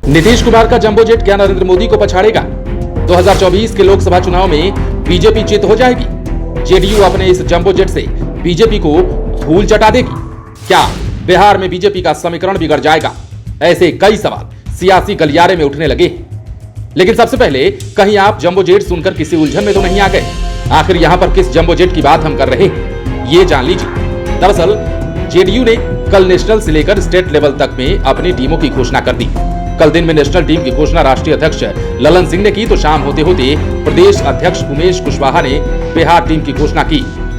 नीतीश कुमार का jumbo jet क्या नरेंद्र मोदी को पछाड़ेगा? 2024 के लोकसभा चुनाव में बीजेपी चित हो जाएगी? जेडीयू अपने इस जंबो जेट से बीजेपी को धूल चटा देगी? क्या बिहार में बीजेपी का समीकरण बिगड़ जाएगा? ऐसे कई सवाल सियासी गलियारे में उठने लगे। लेकिन सबसे पहले कहीं आप जंबो जेट सुनकर किसी उलझन में तो नहीं आ गए? आखिर यहां पर किस जंबो जेट की बात हम कर रहे हैं, ये जान लीजिए। दरअसल जेडीयू ने कल नेशनल से लेकर स्टेट लेवल तक में अपनी टीमों की घोषणा कर दी। कल दिन में नेशनल टीम की घोषणा राष्ट्रीय अध्यक्ष ललन सिंह ने की तो शाम होते होते प्रदेश अध्यक्ष उमेश कुशवाहा ने बिहार टीम की घोषणा की।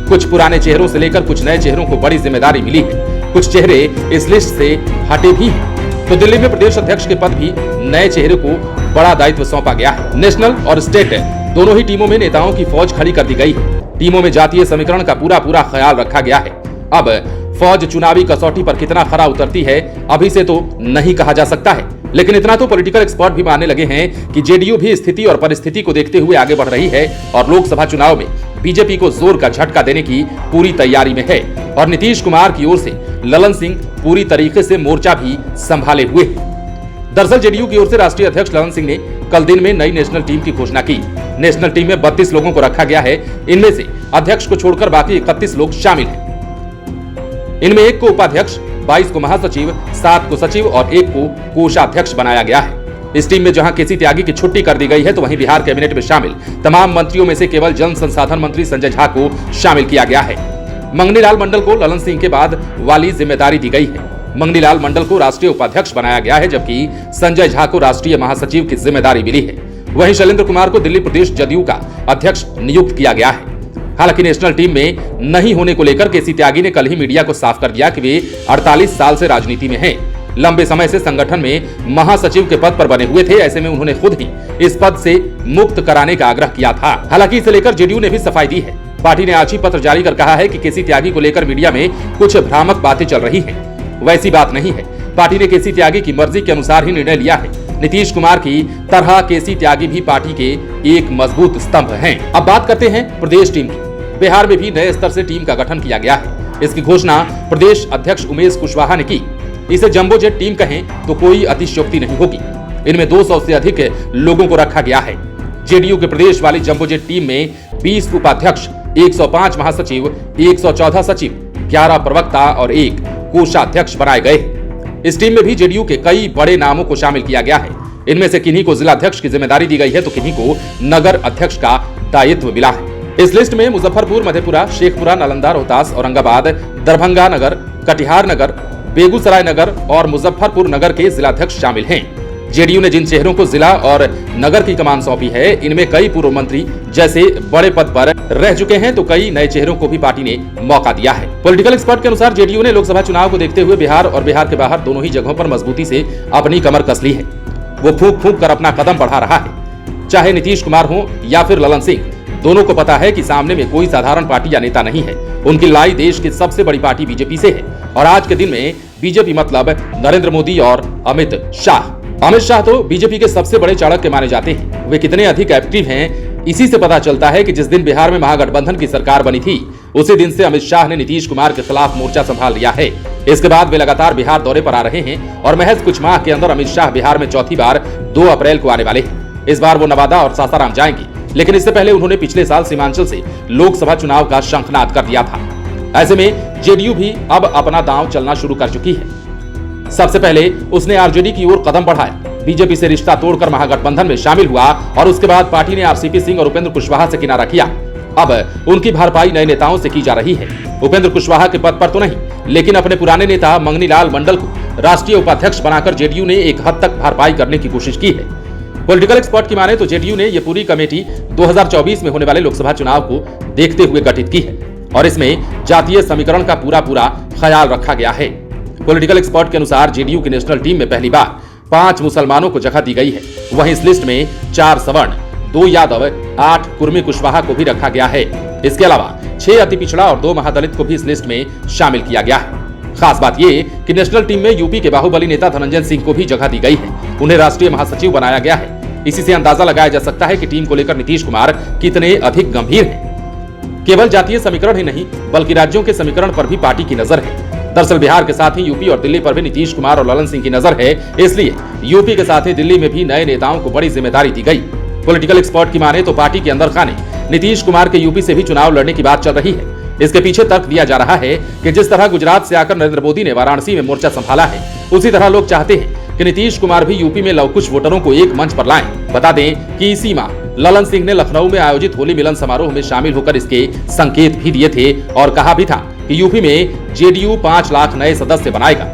कुछ पुराने चेहरों से लेकर कुछ नए चेहरों को बड़ी जिम्मेदारी मिली है। कुछ चेहरे इस लिस्ट से हटे भी हैं। तो दिल्ली में प्रदेश अध्यक्ष के पद भी नए चेहरे को बड़ा दायित्व सौंपा गया है। नेशनल और स्टेट दोनों ही टीमों में नेताओं की फौज खड़ी कर दी गई है। टीमों में जातीय समीकरण का पूरा ख्याल रखा गया है। अब फौज चुनावी कसौटी पर कितना खरा उतरती है अभी से तो नहीं कहा जा सकता है, लेकिन इतना तो पॉलिटिकल एक्सपर्ट भी मानने लगे हैं कि जेडीयू भी स्थिति और परिस्थिति को देखते हुए आगे बढ़ रही है और लोकसभा चुनाव में बीजेपी को जोर का झटका देने की पूरी तैयारी में है। और नीतीश कुमार की ओर से ललन सिंह पूरी तरीके से मोर्चा भी संभाले हुए हैं। दरअसल जेडीयू की ओर से राष्ट्रीय अध्यक्ष ललन सिंह ने कल दिन में नई नेशनल टीम की घोषणा की। नेशनल टीम में 32 लोगों को रखा गया है। इनमें से अध्यक्ष को छोड़कर बाकी 31 लोग शामिल हैं। इनमें 1 को उपाध्यक्ष, 22 को महासचिव, 7 को सचिव और 1 को कोषाध्यक्ष बनाया गया है। इस टीम में जहां केसी त्यागी की छुट्टी कर दी गई है तो वहीं बिहार कैबिनेट में शामिल तमाम मंत्रियों में से केवल जल संसाधन मंत्री संजय झा को शामिल किया गया है। मंगनीलाल मंडल को ललन सिंह के बाद वाली जिम्मेदारी दी गई है। मंगनीलाल मंडल को राष्ट्रीय उपाध्यक्ष बनाया गया है, जबकि संजय झा को राष्ट्रीय महासचिव की जिम्मेदारी मिली है। वहीं शैलेंद्र कुमार को दिल्ली प्रदेश जदयू का अध्यक्ष नियुक्त किया गया है। हालांकि नेशनल टीम में नहीं होने को लेकर केसी त्यागी ने कल ही मीडिया को साफ कर दिया कि वे 48 साल से राजनीति में हैं। लंबे समय से संगठन में महासचिव के पद पर बने हुए थे। ऐसे में उन्होंने खुद ही इस पद से मुक्त कराने का आग्रह किया था। हालांकि इसे लेकर जेडीयू ने भी सफाई दी है। पार्टी ने आज ही पत्र जारी कर कहा है कि केसी त्यागी को लेकर मीडिया में कुछ भ्रामक बातें चल रही है। वैसी बात नहीं है। पार्टी ने केसी त्यागी की मर्जी के अनुसार ही निर्णय लिया है। नीतीश कुमार की तरह केसी त्यागी भी पार्टी के एक मजबूत स्तंभ हैं। अब बात करते हैं प्रदेश टीम की। बिहार में भी नए स्तर से टीम का गठन किया गया है। इसकी घोषणा प्रदेश अध्यक्ष उमेश कुशवाहा ने की। इसे जंबो जेट टीम कहें तो कोई अतिशयोक्ति नहीं होगी। इनमें 200 से अधिक लोगों को रखा गया है। जेडीयू के प्रदेश वाली जंबो जेट टीम में 20 उपाध्यक्ष, 105 महासचिव, 114 सचिव, 11 प्रवक्ता और 1 कोषाध्यक्ष बनाए गए। इस टीम में भी जेडीयू के कई बड़े नामों को शामिल किया गया है। इनमें से किन्हीं को जिला अध्यक्ष की जिम्मेदारी दी गई है तो किन्हीं को नगर अध्यक्ष का दायित्व मिला है। इस लिस्ट में मुजफ्फरपुर, मधेपुरा, शेखपुरा, नालंदा, रोहतास, औरंगाबाद, दरभंगा नगर, कटिहार नगर, बेगूसराय नगर और मुजफ्फरपुर नगर के जिलाध्यक्ष शामिल हैं। जेडीयू ने जिन चेहरों को जिला और नगर की कमान सौंपी है, इनमें कई पूर्व मंत्री जैसे बड़े पद पर रह चुके हैं तो कई नए चेहरों को भी पार्टी ने मौका दिया है। पॉलिटिकल एक्सपर्ट के अनुसार जेडीयू ने लोकसभा चुनाव को देखते हुए बिहार और बिहार के बाहर दोनों ही जगहों पर मजबूती से अपनी कमर कस ली है। वो फूंक कर अपना कदम बढ़ा रहा है। चाहे नीतीश कुमार हो या फिर ललन सिंह, दोनों को पता है कि सामने में कोई साधारण पार्टी या नेता नहीं है। उनकी लड़ाई देश की सबसे बड़ी पार्टी बीजेपी से है और आज के दिन में बीजेपी मतलब नरेंद्र मोदी और अमित शाह। अमित शाह तो बीजेपी के सबसे बड़े चाणक्य माने जाते हैं। वे कितने अधिक एक्टिव हैं इसी से पता चलता है कि जिस दिन बिहार में महागठबंधन की सरकार बनी थी उसी दिन से अमित शाह ने नीतीश कुमार के खिलाफ मोर्चा संभाल लिया है। इसके बाद वे लगातार बिहार दौरे पर आ रहे हैं और महज कुछ माह के अंदर अमित शाह बिहार में चौथी बार 2 अप्रैल को आने वाले हैं। इस बार वो नवादा और सासाराम जाएंगे, लेकिन इससे पहले उन्होंने पिछले साल सीमांचल से लोकसभा चुनाव का शंखनाद कर दिया था। ऐसे में जेडीयू भी अब अपना दांव चलना शुरू कर चुकी है। सबसे पहले उसने आरजेडी की ओर कदम बढ़ाया, बीजेपी से रिश्ता तोड़कर महागठबंधन में शामिल हुआ और उसके बाद पार्टी ने आरसीपी सिंह और उपेंद्र कुशवाहा से किनारा किया। अब उनकी भरपाई नए नेताओं से की जा रही है। उपेंद्र कुशवाहा के पद पर तो नहीं, लेकिन अपने पुराने नेता मंगनीलाल मंडल को राष्ट्रीय उपाध्यक्ष बनाकर जेडीयू ने एक हद तक भरपाई करने की कोशिश की है। पॉलिटिकल एक्सपर्ट की माने तो जेडीयू ने यह पूरी कमेटी 2024 में होने वाले लोकसभा चुनाव को देखते हुए गठित की है और इसमें जातीय समीकरण का पूरा ख्याल रखा गया है। पॉलिटिकल एक्सपर्ट के अनुसार जेडीयू की नेशनल टीम में पहली बार 5 मुसलमानों को जगह दी गई है। वहीं इस लिस्ट में 4 सवर्ण, 2 यादव, 8 कुर्मी कुशवाहा को भी रखा गया है। इसके अलावा 6 अति पिछड़ा और 2 महादलित को भी इस लिस्ट में शामिल किया गया है। खास बात यह कि नेशनल टीम में यूपी के बाहुबली नेता धनंजय सिंह को भी जगह दी गई है। उन्हें राष्ट्रीय महासचिव बनाया गया है। इसी से अंदाजा लगाया जा सकता है कि टीम को लेकर नीतीश कुमार कितने अधिक गंभीर हैं। केवल जातीय समीकरण ही नहीं बल्कि राज्यों के समीकरण पर भी पार्टी की नजर है। दरअसल बिहार के साथ ही यूपी और दिल्ली पर भी नीतीश कुमार और ललन सिंह की नजर है, इसलिए यूपी के साथ ही दिल्ली में भी नए नेताओं को बड़ी जिम्मेदारी दी गई। पॉलिटिकल एक्सपर्ट की माने तो पार्टी के अंदर खाने नीतीश कुमार के यूपी से भी चुनाव लड़ने की बात चल रही है। इसके पीछे तर्क दिया जा रहा है कि जिस तरह गुजरात से आकर नरेंद्र मोदी ने वाराणसी में मोर्चा संभाला है, उसी तरह लोग चाहते हैं कि नीतीश कुमार भी यूपी में लवकुश वोटरों को एक मंच पर लाएं। बता दें कि इसी माह ललन सिंह ने लखनऊ में आयोजित होली मिलन समारोह में शामिल होकर इसके संकेत भी दिए थे और कहा भी था कि यूपी में जेडीयू 5 लाख नए सदस्य बनाएगा।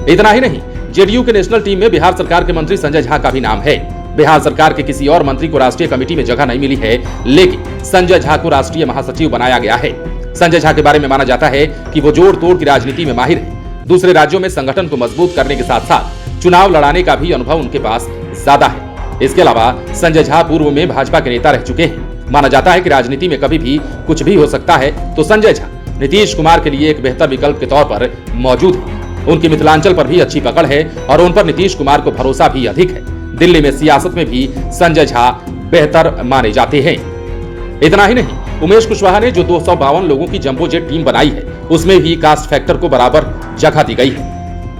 इतना ही नहीं, जेडीयू के नेशनल टीम में बिहार सरकार के मंत्री संजय झा का भी नाम है। बिहार सरकार के किसी और मंत्री को राष्ट्रीय कमेटी में जगह नहीं मिली है, लेकिन संजय झा को राष्ट्रीय महासचिव बनाया गया है। संजय झा के बारे में माना जाता है कि वो जोड़ तोड़ की राजनीति में माहिर है। दूसरे राज्यों में संगठन को मजबूत करने के साथ साथ चुनाव लड़ाने का भी अनुभव उनके पास ज्यादा है। इसके अलावा संजय झा पूर्व में भाजपा के नेता रह चुके हैं। माना जाता है कि राजनीति में कभी भी कुछ भी हो सकता है, तो संजय झा नीतीश कुमार के लिए एक बेहतर विकल्प के तौर पर मौजूद है। उनकी मिथिलांचल पर भी अच्छी पकड़ है और उन पर नीतीश कुमार को भरोसा भी अधिक है। दिल्ली में सियासत में भी संजय झा बेहतर माने जाते हैं। इतना ही नहीं, उमेश कुशवाहा ने जो 252 लोगों की जंबो जेट टीम बनाई है, उसमें भी कास्ट फैक्टर को बराबर जगह दी गई है।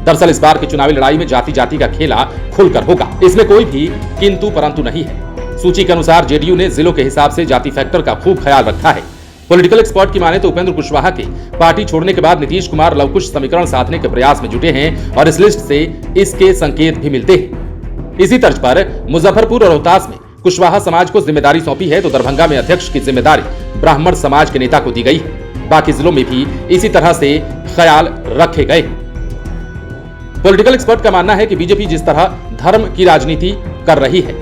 दरअसल इस बार की चुनावी लड़ाई में जाति जाति का खेला खुलकर होगा, इसमें कोई भी किंतु परंतु नहीं है। सूची के अनुसार जेडीयू ने जिलों के हिसाब से जाति फैक्टर का खूब ख्याल रखा है। पॉलिटिकल एक्सपर्ट की माने तो उपेंद्र कुशवाहा के पार्टी छोड़ने के बाद नीतीश कुमार लवकुश समीकरण साधने के प्रयास में जुटे हैं और इस लिस्ट से इसके संकेत भी मिलते हैं। इसी तर्ज पर मुजफ्फरपुर और रोहतास में कुशवाहा समाज को जिम्मेदारी सौंपी है, तो दरभंगा में अध्यक्ष की जिम्मेदारी ब्राह्मण समाज के नेता को दी गई है। बाकी जिलों में भी इसी तरह से ख्याल रखे गए। पॉलिटिकल एक्सपर्ट का मानना है कि बीजेपी जिस तरह धर्म की राजनीति कर रही है,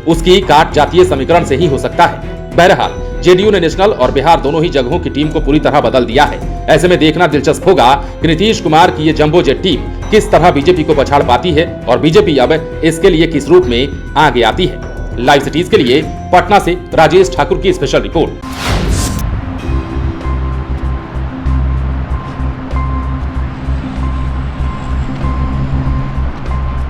उसकी काट जातीय समीकरण से ही हो सकता है। बहरहाल जेडीयू ने नेशनल और बिहार दोनों ही जगहों की टीम को पूरी तरह बदल दिया है। ऐसे में देखना दिलचस्प होगा कि नीतीश कुमार की ये जंबो जेट टीम किस तरह बीजेपी को पछाड़ पाती है और बीजेपी अब इसके लिए किस रूप में आगे आती है। लाइव सिटीज के लिए पटना से राजेश ठाकुर की स्पेशल रिपोर्ट।